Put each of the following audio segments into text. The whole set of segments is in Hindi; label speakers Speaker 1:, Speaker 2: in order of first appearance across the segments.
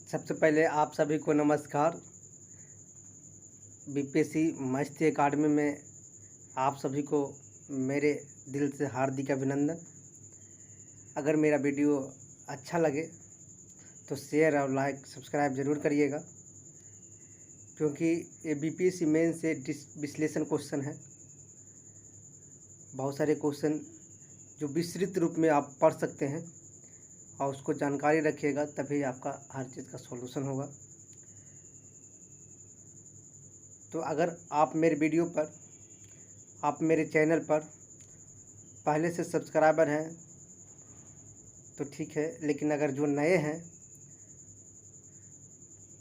Speaker 1: सबसे पहले आप सभी को नमस्कार। बीपीएससी मस्ती अकाडमी में आप सभी को मेरे दिल से हार्दिक अभिनंदन। अगर मेरा वीडियो अच्छा लगे तो शेयर और लाइक सब्सक्राइब ज़रूर करिएगा, क्योंकि ये बीपीएससी मेन से विश्लेषण क्वेश्चन है। बहुत सारे क्वेश्चन जो विस्तृत रूप में आप पढ़ सकते हैं और उसको जानकारी रखिएगा, तभी आपका हर चीज़ का सॉल्यूशन होगा। तो अगर आप मेरे वीडियो पर, आप मेरे चैनल पर पहले से सब्सक्राइबर हैं तो ठीक है, लेकिन अगर जो नए हैं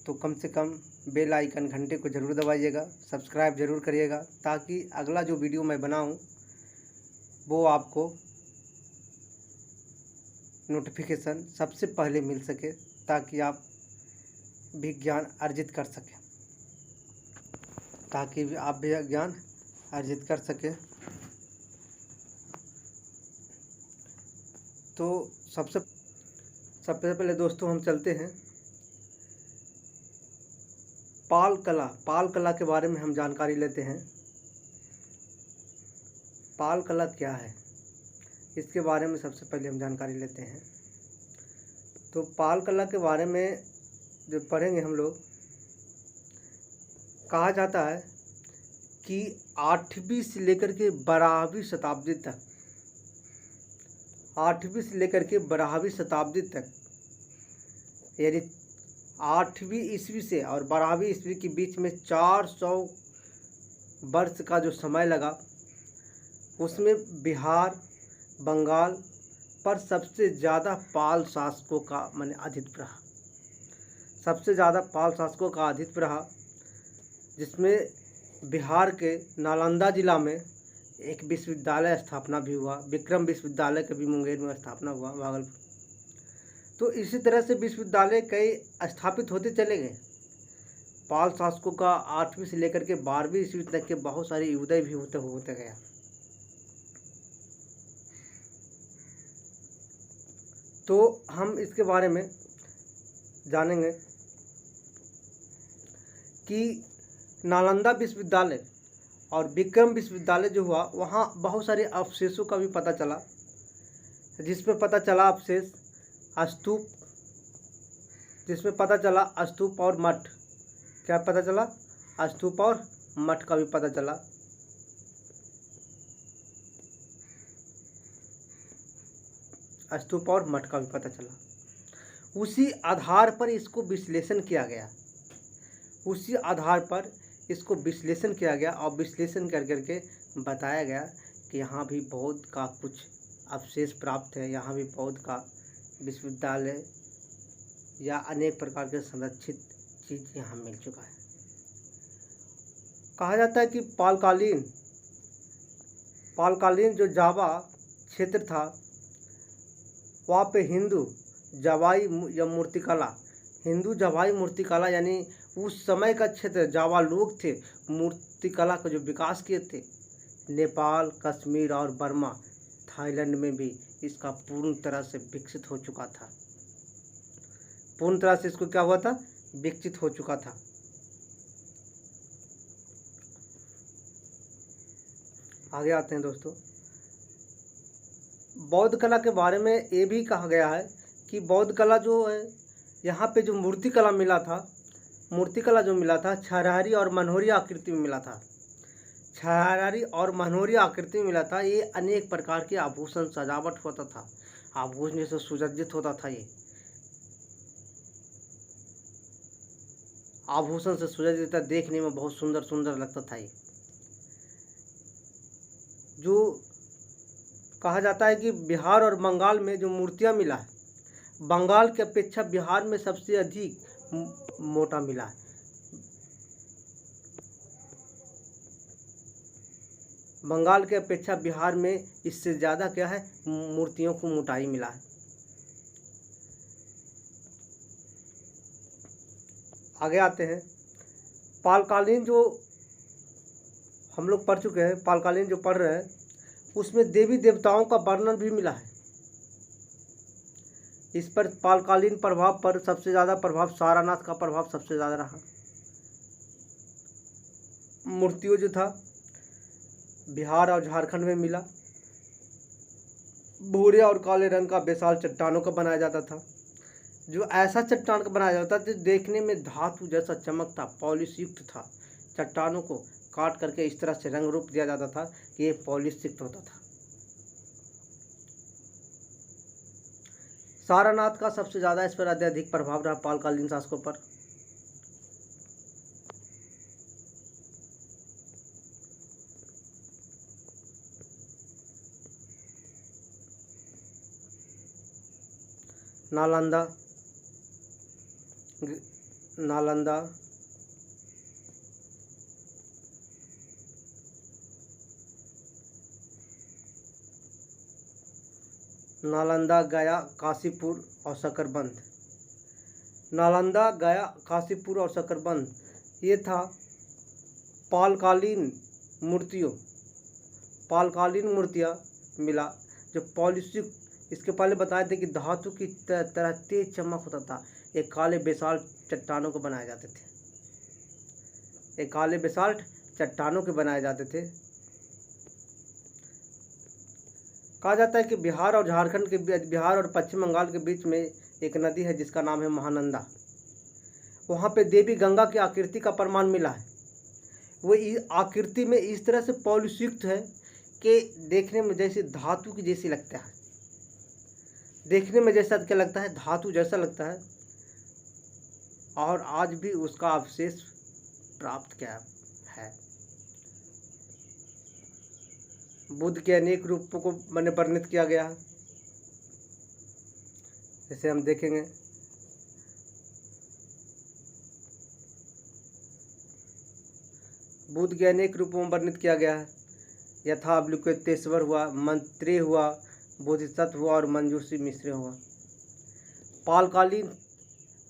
Speaker 1: तो कम से कम बेल आइकन घंटे को ज़रूर दबाइएगा, सब्सक्राइब ज़रूर करिएगा, ताकि अगला जो वीडियो मैं बनाऊं वो आपको नोटिफिकेशन सबसे पहले मिल सके, ताकि आप भी ज्ञान अर्जित कर सकें तो सबसे पहले दोस्तों हम चलते हैं पाल कला के बारे में हम जानकारी लेते हैं। पाल कला क्या है, इसके बारे में सबसे पहले हम जानकारी लेते हैं। तो पाल कला के बारे में जो पढ़ेंगे हम लोग, कहा जाता है कि 8वीं से लेकर के 12वीं शताब्दी तक, 8वीं से लेकर के 12वीं शताब्दी तक, यानी 8वीं ईस्वी से और 12वीं ईस्वी के बीच में 400 वर्ष का जो समय लगा, उसमें बिहार, बंगाल पर सबसे ज़्यादा पाल शासकों का आधिपत्य रहा। सबसे ज़्यादा पाल शासकों का आधिपत्य रहा, जिसमें बिहार के नालंदा जिला में एक विश्वविद्यालय स्थापना भी हुआ। विक्रम विश्वविद्यालय का भी मुंगेर में स्थापना हुआ, भागलपुर। तो इसी तरह से विश्वविद्यालय कई स्थापित होते चले गए। पाल शासकों का 8वीं से लेकर के 12वीं ईस्वी तक के बहुत सारे उदय भी होते गया। तो हम इसके बारे में जानेंगे कि नालंदा विश्वविद्यालय और विक्रम विश्वविद्यालय जो हुआ, वहाँ बहुत सारे अवशेषों का भी पता चला, जिसमें पता चला अवशेष स्तूप, जिसमें पता चला स्तूप और मठ। क्या पता चला? स्तूप और मठ का भी पता चला। स्तूप और मठ का भी पता चला। उसी आधार पर इसको विश्लेषण किया गया, और विश्लेषण कर करके बताया गया कि यहाँ भी बौद्ध का कुछ अवशेष प्राप्त है, यहाँ भी बौद्ध का विश्वविद्यालय या अनेक प्रकार के संरक्षित चीज़ यहाँ मिल चुका है। कहा जाता है कि पालकालीन जो जावा क्षेत्र था, वहाँ पे हिंदू जवाई मूर्तिकला यानी उस समय का क्षेत्र, जावा लोग थे, मूर्तिकला का जो विकास किए थे। नेपाल, कश्मीर और बर्मा, थाईलैंड में भी इसका पूर्ण तरह से विकसित हो चुका था। पूर्ण तरह से इसको क्या हुआ था? विकसित हो चुका था। आगे आते हैं दोस्तों। बौद्ध कला के बारे में ये भी कहा गया है कि बौद्ध कला जो है, यहाँ पे जो मूर्तिकला जो मिला था, छाराहारी और मनोहरी आकृति में मिला था। ये अनेक प्रकार के आभूषण सजावट होता था, आभूषण से सुसज्जित होता था। ये आभूषण से सुसज्जित देखने में बहुत सुंदर लगता था। ये जो कहा जाता है कि बिहार और बंगाल में जो मूर्तियाँ मिला है, बंगाल की अपेक्षा बिहार में सबसे अधिक मोटा मिला है। बंगाल के अपेक्षा बिहार में इससे ज़्यादा क्या है, मूर्तियों को मोटाई मिला है। आगे आते हैं। पालकालीन जो हम लोग पढ़ चुके हैं, पालकालीन जो पढ़ रहे हैं, उसमें देवी देवताओं का वर्णन भी मिला है। इस पर पालकालीन प्रभाव पर सबसे ज़्यादा प्रभाव सारनाथ का प्रभाव सबसे ज़्यादा रहा। मूर्तियों जो था बिहार और झारखंड में मिला। भूरे और काले रंग का विशाल चट्टानों का बनाया जाता था, जो ऐसा चट्टान का बनाया जाता था जो देखने में धातु जैसा चमकता, पॉलिश युक्त था। चट्टानों को काट करके इस तरह से रंग रूप दिया जाता था कि ये पॉलिश युक्त होता था। सारनाथ का सबसे ज़्यादा इस पर अत्यधिक प्रभाव रहा पालकालीन शासकों पर। नालंदा नालंदा नालंदा, गया, काशीपुर और शकरबंद। नालंदा, गया, काशीपुर और शकरबंद ये था पालकालीन मूर्तियाँ मिला जो पॉलिशयुक्त। इसके पहले बताए थे कि धातु की तरह तेज चमक होता था। एक काले बेसाल्ट चट्टानों को बनाए जाते थे। एक काले बेसाल्ट चट्टानों के बनाए जाते थे। कहा जाता है कि बिहार और पश्चिम बंगाल के बीच में एक नदी है जिसका नाम है महानंदा। वहाँ पे देवी गंगा की आकृति का प्रमाण मिला है। वो आकृति में इस तरह से पॉलिशयुक्त है कि देखने में जैसे धातु की जैसी लगता है। देखने में जैसा क्या लगता है, धातु जैसा लगता है। और आज भी उसका अवशेष प्राप्त किया है। बुद्ध के अनेक रूपों को मैंने वर्णित किया गया है, जैसे हम देखेंगे। बुद्ध के अनेक रूपों में वर्णित किया गया है। यथा अवलोकितेश्वर हुआ, मंत्रेय हुआ, बोधिसत्व हुआ और मंजूषी मिश्र हुआ। पालकालीन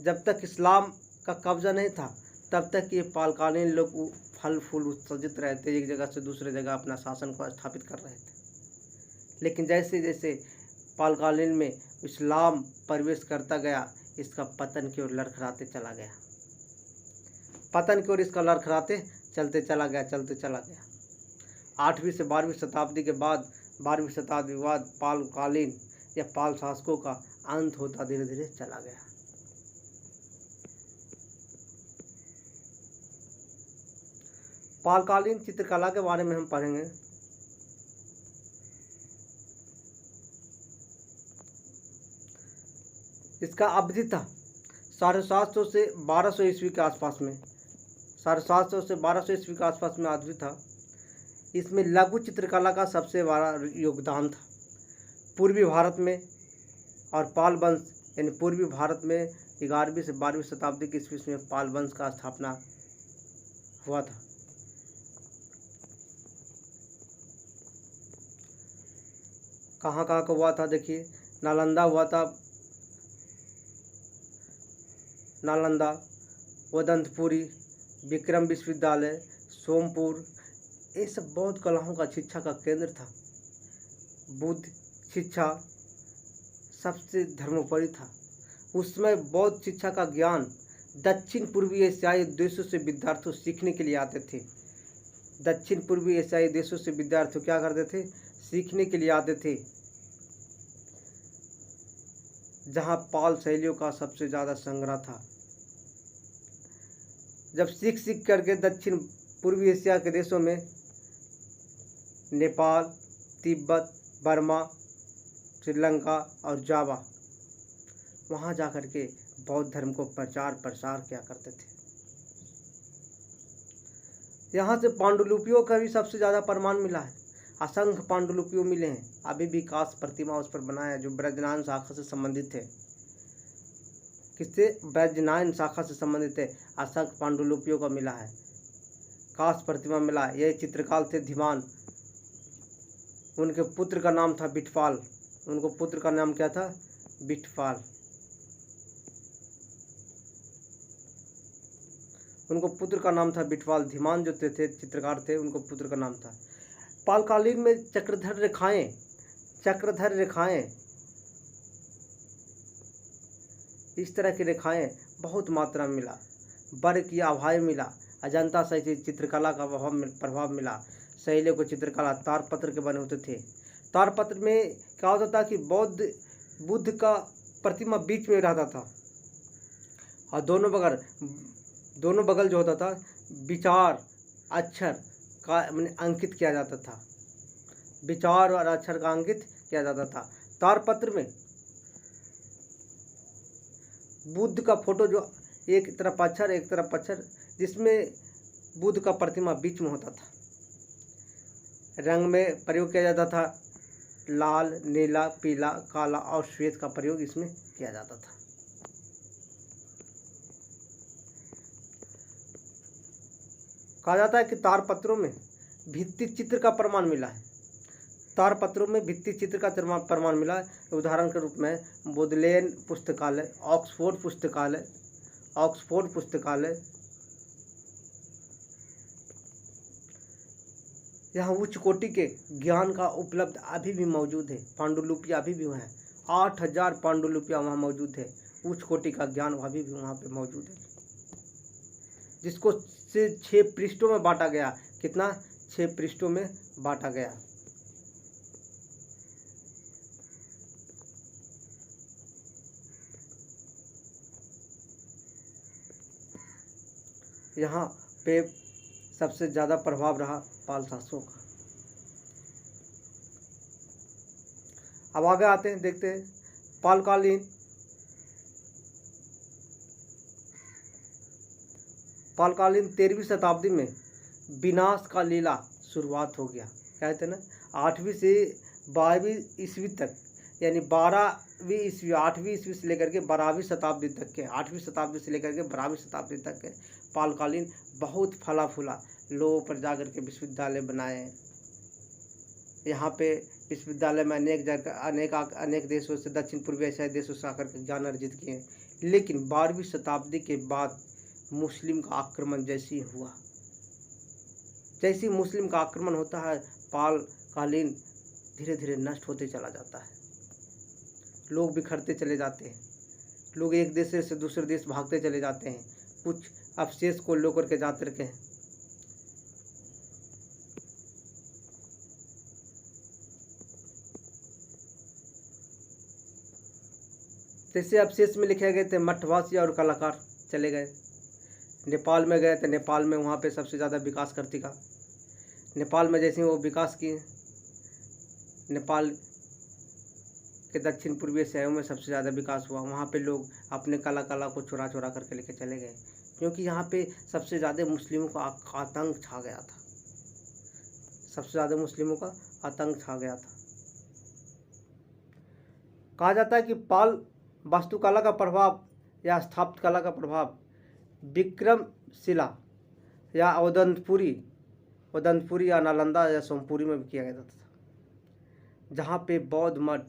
Speaker 1: जब तक इस्लाम का कब्जा नहीं था तब तक ये पालकालीन लोग फल फूल उत्सर्जित रहते, एक जगह से दूसरे जगह अपना शासन को स्थापित कर रहे थे। लेकिन जैसे जैसे पालकालीन में इस्लाम प्रवेश करता गया, इसका पतन की ओर लड़खड़ाते चला गया। पतन की ओर इसका लड़खड़ाते चलते चला गया। 8वीं से 12वीं शताब्दी के बाद 12वीं शताब्दी बाद पालकालीन या पाल शासकों का अंत होता धीरे धीरे चला गया। पालकालीन चित्रकला के बारे में हम पढ़ेंगे। इसका अवधि था 750 से 1200 ईस्वी के आसपास में। 750 से 1200 ईस्वी के आसपास में अवधि था। इसमें लघु चित्रकला का सबसे बड़ा योगदान था। पूर्वी भारत में और पाल वंश यानी पूर्वी भारत में 11वीं से 12वीं शताब्दी की ईस्वी में पाल वंश का स्थापना हुआ था। कहाँ कहाँ का हुआ था देखिए। नालंदा हुआ था, नालंदा, वदंतपुरी, विक्रम विश्वविद्यालय, सोमपुर, ये सब बौद्ध कलाओं का शिक्षा का केंद्र था। बुद्ध शिक्षा सबसे धर्मोपरि था। उसमें बौद्ध शिक्षा का ज्ञान दक्षिण पूर्वी एशियाई देशों से विद्यार्थी सीखने के लिए आते थे। दक्षिण पूर्वी एशियाई देशों से विद्यार्थी क्या करते थे, सीखने के लिए आते थे। जहाँ पाल शैलियों का सबसे ज़्यादा संग्रह था। जब सीख करके दक्षिण पूर्वी एशिया के देशों में नेपाल, तिब्बत, बर्मा, श्रीलंका और जावा, वहाँ जा कर के बौद्ध धर्म को प्रचार प्रसार किया करते थे। यहाँ से पांडुलिपियों का भी सबसे ज़्यादा प्रमाण मिला है। असंख्य पांडुलिपियों मिले हैं। अभी भी कांस्य प्रतिमा उस पर बनाया जो ब्रजनायन शाखा से संबंधित है। किससे? ब्रजनायन शाखा से संबंधित है। असंख्य पांडुलिपियों का मिला है, कांस्य प्रतिमा मिला है। यह चित्रकार थे धीमान। उनके पुत्र का नाम था बिठपाल। उनको पुत्र का नाम क्या था? बिठपाल। उनको पुत्र का नाम था बिठपाल। धीमान जो थे चित्रकार थे, उनको पुत्र का नाम था। पालकालीन में चक्रधर रेखाएं इस तरह की रेखाएं बहुत मात्रा में मिला। वर्ग की आभाएं मिला। अजंता से चित्रकला का प्रभाव मिला। शैलियों को चित्रकला तारपत्र के बने होते थे। तारपत्र में क्या होता था कि बुद्ध का प्रतिमा बीच में रहता था और दोनों बगल जो होता था विचार अक्षर का अंकित किया जाता था। विचार और अक्षर का अंकित किया जाता था। तारपत्र में बुद्ध का फोटो जो एक तरफ अक्षर जिसमें बुद्ध का प्रतिमा बीच में होता था। रंग में प्रयोग किया जाता था। लाल, नीला, पीला, काला और श्वेत का प्रयोग इसमें किया जाता था। कहा जाता है कि तारपत्रों में भित्ति चित्र का प्रमाण मिला है। तारपत्रों में भित्ति चित्र का प्रमाण मिला है। उदाहरण के रूप में बोडलेन पुस्तकालय, ऑक्सफोर्ड पुस्तकालय, यहाँ उच्च कोटि के ज्ञान का उपलब्ध अभी भी मौजूद है। पांडुलिपियाँ अभी भी हैं। 8000 पांडुलिपियाँ वहाँ मौजूद है। उच्च कोटि का ज्ञान अभी भी वहाँ पे मौजूद है, जिसको 6 पृष्ठों में बांटा गया। कितना? 6 पृष्ठों में बांटा गया। यहाँ पे सबसे ज़्यादा प्रभाव रहा पाल शासकों का। अब आगे आते हैं, देखते हैं पालकालीन 13वीं शताब्दी में विनाश का लीला शुरुआत हो गया। कहते हैं ना 8वीं से 12वीं ईस्वी तक, यानी 12वीं ईस्वी 8वीं ईस्वी से लेकर के 12वीं शताब्दी तक के 8वीं शताब्दी से लेकर के 12वीं शताब्दी तक के पालकालीन बहुत फला फूला। लोगों पर जाकर के विश्वविद्यालय बनाए। यहाँ पे विश्वविद्यालय में अनेक देशों से, दक्षिण पूर्वी एशियाई देशों से आकर के ज्ञान अर्जित किए। लेकिन 12वीं शताब्दी के बाद मुस्लिम का आक्रमण जैसी मुस्लिम का आक्रमण होता है, पालकालीन धीरे धीरे नष्ट होते चला जाता है। लोग बिखरते चले जाते हैं। लोग एक देश से दूसरे देश भागते चले जाते हैं। कुछ अवशेष को लेकर के जाते रखे हैं। जैसे अवशेष में लिखे गए थे, मठवासी और कलाकार चले गए। नेपाल में गए थे। नेपाल में वहाँ पे सबसे ज़्यादा विकास करती का नेपाल में जैसे वो विकास किए, नेपाल के दक्षिण पूर्वी एशियाओं में सबसे ज़्यादा विकास हुआ। वहाँ पे लोग अपने कला को चुरा करके लेके चले गए, क्योंकि यहाँ पे सबसे ज़्यादा मुस्लिमों का आतंक छा गया था। सबसे ज़्यादा मुस्लिमों का आतंक छा गया था। कहा जाता है कि पाल वास्तुकला का प्रभाव या स्थापत्य कला का प्रभाव विक्रमशिला या उदंतपुरी या नालंदा या सोमपुरी में भी किया गया था, जहाँ पे बौद्ध मठ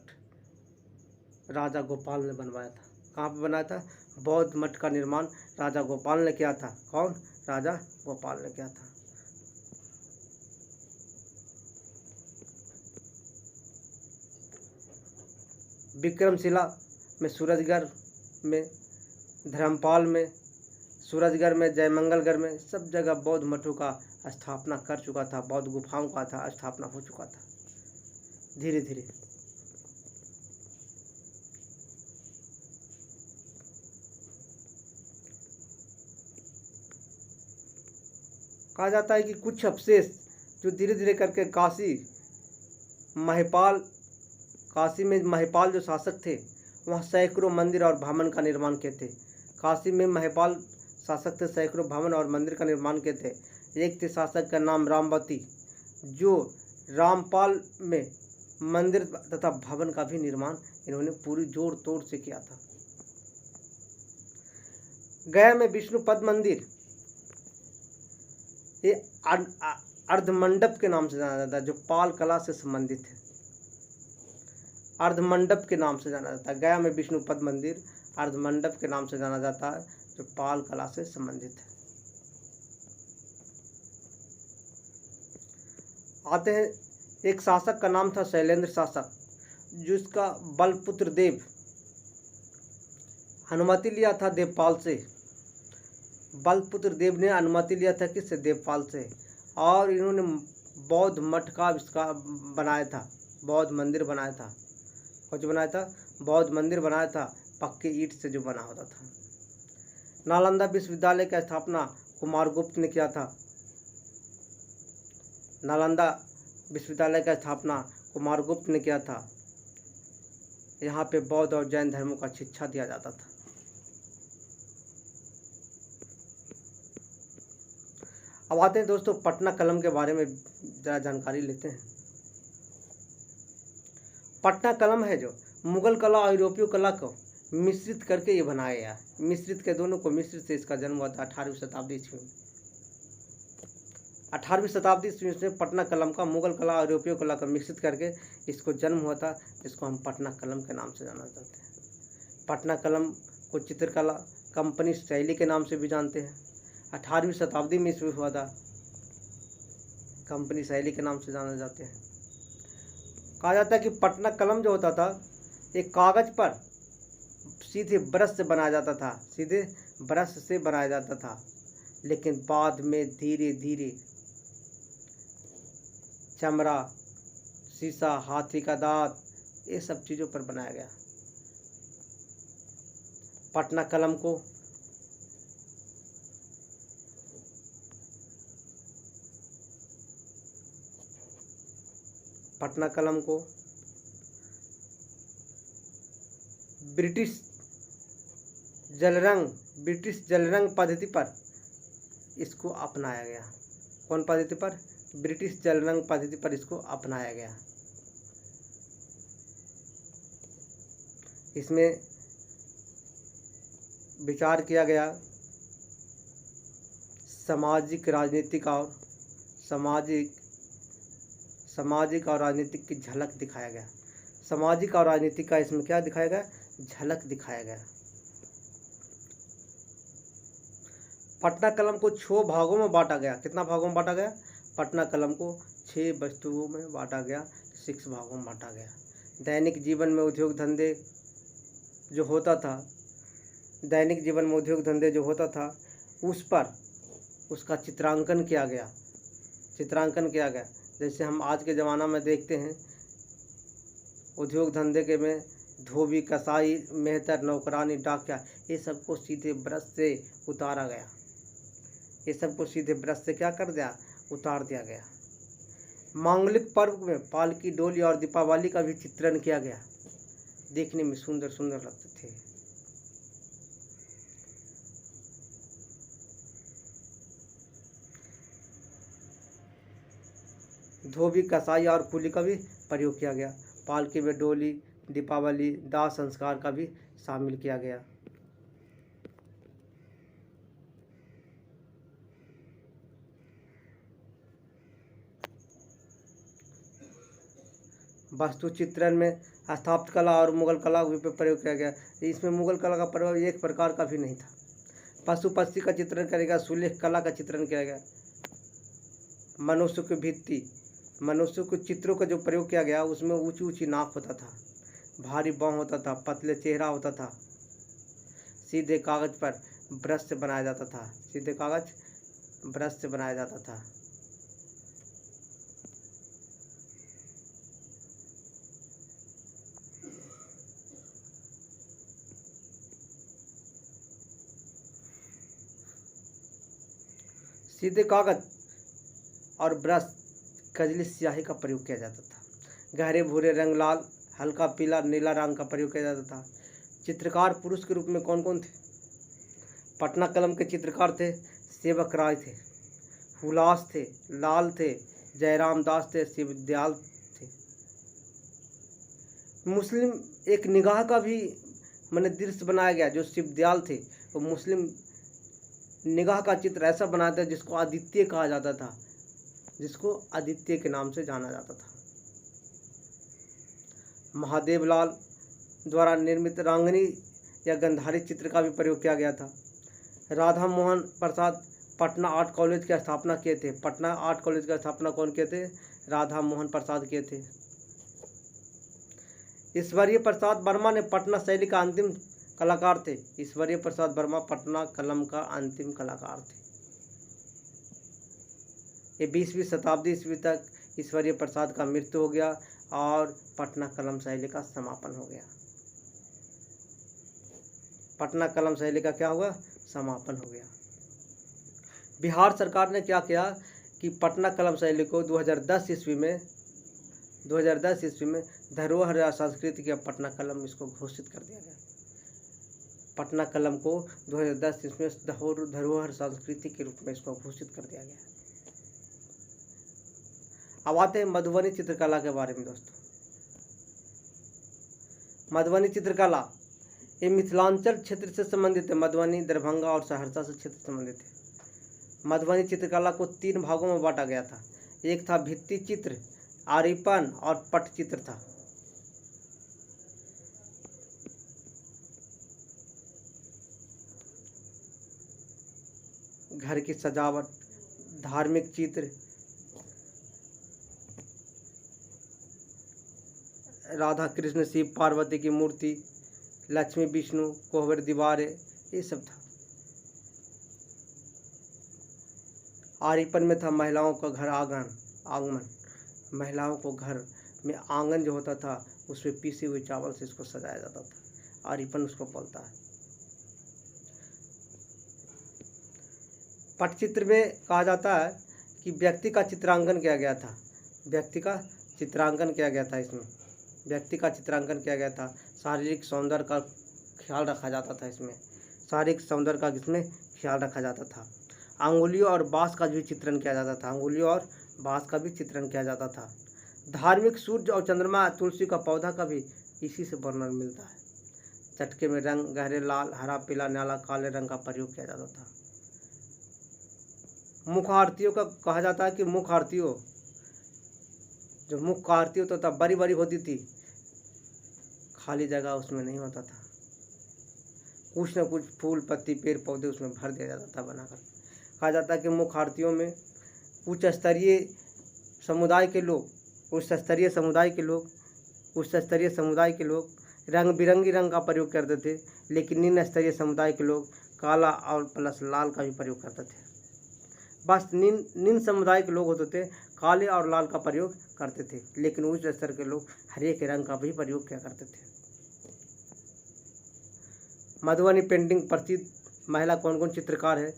Speaker 1: राजा गोपाल ने बनवाया था। कहाँ पे बनाया था? बौद्ध मठ का निर्माण राजा गोपाल ने किया था। कौन? राजा गोपाल ने किया था। विक्रमशिला में सूरजगढ़ में, धर्मपाल में, सूरजगढ़ में, जयमंगलगढ़ में सब जगह बौद्ध मठों का स्थापना कर चुका था। बौद्ध गुफाओं का था स्थापना हो चुका था धीरे धीरे। कहा जाता है कि कुछ अवशेष जो धीरे धीरे करके काशी में महिपाल जो शासक थे, वहाँ सैकड़ों मंदिर और भवन का निर्माण किए थे। काशी में महिपाल शासक थे, सैकड़ों भवन और मंदिर का निर्माण किए थे। एक थे शासक का नाम रामवती, जो रामपाल में मंदिर तथा भवन का भी निर्माण इन्होंने पूरी जोर तोड़ से किया था। गया में विष्णुपद मंदिर, ये अर्धमंडप के नाम से जाना जाता है, जो पाल कला से संबंधित है। अर्धमंडप के नाम से जाना जाता है। गया में विष्णुपद मंदिर अर्धमंडप के नाम से जाना जाता है, जो पाल कला से संबंधित है। आते हैं, एक शासक का नाम था शैलेंद्र शासक, जिसका बलपुत्र देव अनुमति लिया था देवपाल से। बलपुत्र देव ने अनुमति लिया था किससे? देवपाल से। और इन्होंने बौद्ध मठ का आविष्कार बनाया था, बौद्ध मंदिर बनाया था। कुछ बनाया था? बौद्ध मंदिर बनाया था, पक्के ईंट से जो बना होता था। नालंदा विश्वविद्यालय की स्थापना कुमारगुप्त ने किया था। नालंदा विश्वविद्यालय की स्थापना कुमारगुप्त ने किया था। यहाँ पे बौद्ध और जैन धर्मों का शिक्षा दिया जाता था। अब आते हैं दोस्तों पटना कलम के बारे में जरा जानकारी लेते हैं। पटना कलम है जो मुगल कला और यूरोपीय कला को मिश्रित करके ये बनाया गया। मिश्रित के दोनों को मिश्रित से इसका जन्म हुआ था 18वीं शताब्दी ईस्वी में। 18वीं शताब्दी ईस्वी में पटना कलम का मुगल कला और यूरोपीय कला का मिश्रित करके इसको जन्म हुआ था, जिसको हम पटना कलम के नाम से जाना जाते हैं। पटना कलम को चित्रकला कंपनी शैली के नाम से भी जानते हैं। 18वीं शताब्दी में इसमें हुआ था, कंपनी शैली के नाम से जाने जाते हैं। कहा जाता है कि पटना कलम जो होता था एक कागज पर सीधे ब्रश से बनाया जाता था, सीधे ब्रश से बनाया जाता था, लेकिन बाद में धीरे धीरे चमड़ा, शीशा, हाथी का दांत, ये सब चीज़ों पर बनाया गया। पटना कलम को ब्रिटिश जल रंग पद्धति पर इसको अपनाया गया। कौन पद्धति पर? ब्रिटिश जल रंग पद्धति पर इसको अपनाया गया। इसमें विचार किया गया सामाजिक और राजनीतिक की झलक दिखाया गया। सामाजिक और राजनीतिक का इसमें क्या दिखाया गया? झलक दिखाया गया। पटना कलम को 6 भागों में बांटा गया। कितना भागों में बांटा गया? पटना कलम को 6 वस्तुओं में बांटा गया, 6 भागों में बांटा गया। दैनिक जीवन में उद्योग धंधे जो होता था उस पर उसका चित्रांकन किया गया। जैसे हम आज के ज़माना में देखते हैं उद्योग धंधे के में धोबी, कसाई, मेहतर, नौकरानी, डाकिया, ये सबको सीधे ब्रश से उतारा गया। ये सबको सीधे ब्रश से क्या कर दिया? उतार दिया गया। मांगलिक पर्व में पालकी, डोली और दीपावली का भी चित्रण किया गया। देखने में सुंदर सुंदर लगते थे। धोबी, कसाई और कुली का भी प्रयोग किया गया। पालकी में डोली, दीपावली, दाह संस्कार का भी शामिल किया गया। वास्तु चित्रण में स्थापत्य कला और मुगल कला का प्रयोग किया गया। इसमें मुगल कला का प्रयोग एक प्रकार का भी नहीं था। पशु पक्षी का चित्रण किया गया। सुलेख कला का चित्रण किया गया। मनुष्य के चित्रों का जो प्रयोग किया गया उसमें ऊंची ऊंची नाक होता था, भारी बाँह होता था, पतले चेहरा होता था। सीधे कागज पर ब्रश से बनाया जाता था। सीधे कागज और ब्रश, कजली स्याही का प्रयोग किया जाता था। गहरे भूरे रंग, लाल, हल्का पीला, नीला रंग का प्रयोग किया जाता था। चित्रकार पुरुष के रूप में कौन कौन थे? पटना कलम के चित्रकार थे सेवक राय थे, हुलास थे, लाल थे, जयराम दास थे, शिवदयाल थे। मुस्लिम एक निगाह का भी दृश्य बनाया गया। जो शिवदयाल थे वो मुस्लिम निगाह का चित्र ऐसा बनाते हैं जिसको आदित्य कहा जाता था, जिसको आदित्य के नाम से जाना जाता था। महादेव लाल द्वारा निर्मित रांगनी या गंधारी चित्र का भी प्रयोग किया गया था। राधा मोहन प्रसाद पटना आर्ट कॉलेज की स्थापना किए थे। पटना आर्ट कॉलेज की स्थापना कौन किए थे? राधा मोहन प्रसाद किए थे। ईश्वरीय प्रसाद वर्मा ने पटना शैली का अंतिम कलाकार थे। ईश्वरीय प्रसाद वर्मा पटना कलम का अंतिम कलाकार थे। ये 20वीं शताब्दी ईस्वी तक ईश्वरीय प्रसाद का मृत्यु हो गया और पटना कलम शैली का समापन हो गया। पटना कलम शैली का क्या हुआ? समापन हो गया। बिहार सरकार ने क्या किया कि पटना कलम शैली को 2010 ईस्वी में धरोहर या संस्कृति के पटना कलम इसको घोषित कर दिया गया। पटना कलम को 2010 ईस्वी में धरोहर संस्कृति के रूप में इसको घोषित कर दिया गया। अब आते हैं मधुबनी चित्रकला के बारे में दोस्तों। मधुबनी चित्रकला ये मिथिलांचल क्षेत्र से संबंधित है। मधुबनी, दरभंगा और सहरसा से क्षेत्र संबंधित है। मधुबनी चित्रकला को 3 भागों में बांटा गया था। एक था भित्ति चित्र, आरीपन और पटचित्र था। घर की सजावट, धार्मिक चित्र, राधा कृष्ण, शिव पार्वती की मूर्ति, लक्ष्मी विष्णु, कोहबर दीवारें, ये सब था। आरीपन में था महिलाओं का घर आंगन। महिलाओं को घर में आंगन जो होता था उसमें पीसे हुए चावल से इसको सजाया जाता था। आरीपन उसको बोलता है। पटचित्र में कहा जाता है कि व्यक्ति का चित्रांकन किया गया था। व्यक्ति का चित्रांकन किया गया था। इसमें व्यक्ति का चित्रांकन किया गया था। शारीरिक सौंदर्य का ख्याल रखा जाता था। इसमें शारीरिक सौंदर्य का इसमें ख्याल रखा जाता था। अंगुलियों और बाँस का भी चित्रण किया जाता था। अंगुलियों और बाँस का भी चित्रण किया जाता था। धार्मिक सूर्य और चंद्रमा, तुलसी का पौधा का भी इसी से वर्णन मिलता है। चटके में रंग गहरे लाल, हरा, पीला, नीला, काले रंग का प्रयोग किया जाता था। मुख आरतियों का कहा जाता है कि मुख आरतियों जो मुख आरती होता था बड़ी बड़ी होती थी, खाली जगह उसमें नहीं होता था। कुछ न कुछ फूल पत्ती पेड़ पौधे उसमें भर दिया जाता था बनाकर। कहा जाता है कि मुख्य आरतियों में उच्च स्तरीय समुदाय के लोग रंग बिरंगी रंग का प्रयोग करते थे, लेकिन निम्न स्तरीय समुदाय के लोग काला और प्लस लाल का भी प्रयोग करते थे। बस निम्न समुदाय के लोग होते थे काले और लाल का प्रयोग करते थे, लेकिन उच्च स्तर के लोग हरे के रंग का भी प्रयोग किया करते थे। मधुबनी पेंटिंग प्रसिद्ध महिला कौन कौन चित्रकार है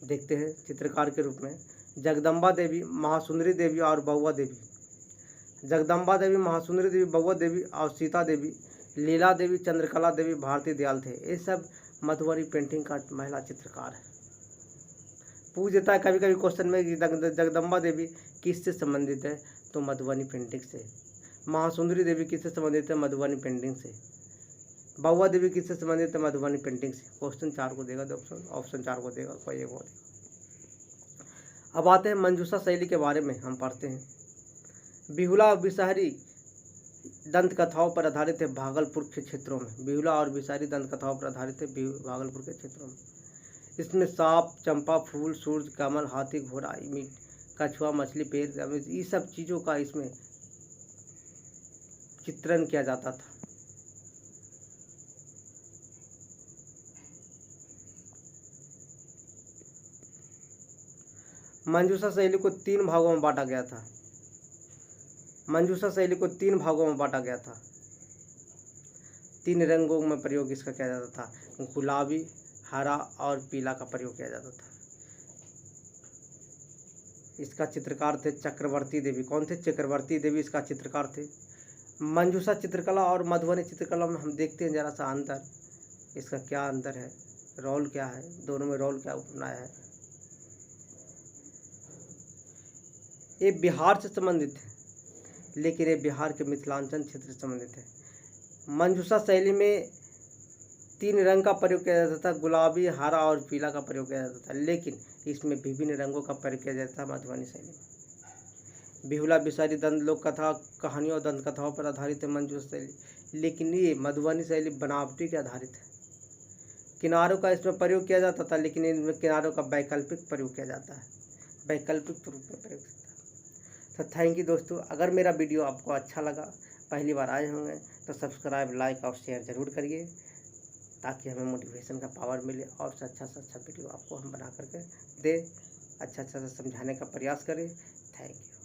Speaker 1: देखते हैं। चित्रकार के रूप में जगदम्बा देवी, महासुंदरी देवी और बउआ देवी। जगदम्बा देवी, महासुंदरी देवी, बउआ देवी और सीता देवी, लीला देवी, चंद्रकला देवी, भारती दयाल थे। ये सब मधुबनी पेंटिंग का महिला चित्रकार है। पूछ देता है कभी कभी क्वेश्चन में कि जगदम्बा देवी किससे संबंधित है, तो मधुबनी पेंटिंग से। महासुंदरी देवी किससे संबंधित है, मधुबनी पेंटिंग से। बउआ देवी किससे संबंधित है, मधुबनी पेंटिंग से। क्वेश्चन 4 को देगा, ऑप्शन 4 को देगा, कोई एक हो देगा। अब आते हैं मंजूषा शैली के बारे में हम पढ़ते हैं। बिहुला और बिसाहरी दंत कथाओं पर आधारित है भागलपुर के क्षेत्रों में। बिहुला और बिसाहरी दंत कथाओं पर आधारित है भागलपुर के क्षेत्रों में। इसमें सांप, चंपा फूल, सूर्य, कमल, हाथी, घोड़ा, मीट, कछुआ, मछली, पेड़, ये सब चीज़ों का इसमें चित्रण किया जाता था। मंजूषा शैली को 3 भागों में बांटा गया था। मंजूषा शैली को 3 भागों में बांटा गया था। 3 रंगों में प्रयोग इसका किया जाता था। गुलाबी, हरा और पीला का प्रयोग किया जाता था। इसका चित्रकार थे चक्रवर्ती देवी। कौन थे? चक्रवर्ती देवी इसका चित्रकार थे। मंजूषा चित्रकला और मधुबनी चित्रकला में हम देखते हैं जरा सा अंतर। इसका क्या अंतर है, रोल क्या है, दोनों में रोल क्या अपनाया है। ये बिहार से संबंधित है, लेकिन ये बिहार के मिथिलांचल क्षेत्र से संबंधित है। मंजूषा शैली में 3 रंग का प्रयोग किया जाता था, गुलाबी, हरा और पीला का प्रयोग किया जाता था, लेकिन इसमें विभिन्न रंगों का प्रयोग किया जाता था मधुबनी शैली में। बिहुला बिसारी दंत लोक कथा कहानियों और दंत कथाओं पर आधारित है मंजूषा शैली, लेकिन ये मधुबनी शैली बनावटी के आधारित है। किनारों का इसमें प्रयोग किया जाता था, लेकिन इनमें किनारों का वैकल्पिक प्रयोग किया जाता है, वैकल्पिक रूप में प्रयोग होता है। तो थैंक यू दोस्तों। अगर मेरा वीडियो आपको अच्छा लगा, पहली बार आए होंगे तो सब्सक्राइब, लाइक और शेयर ज़रूर करिए। ताकि हमें मोटिवेशन का पावर मिले और से अच्छा वीडियो आपको हम बना करके दे, अच्छा सा समझाने का प्रयास करें। Thank you.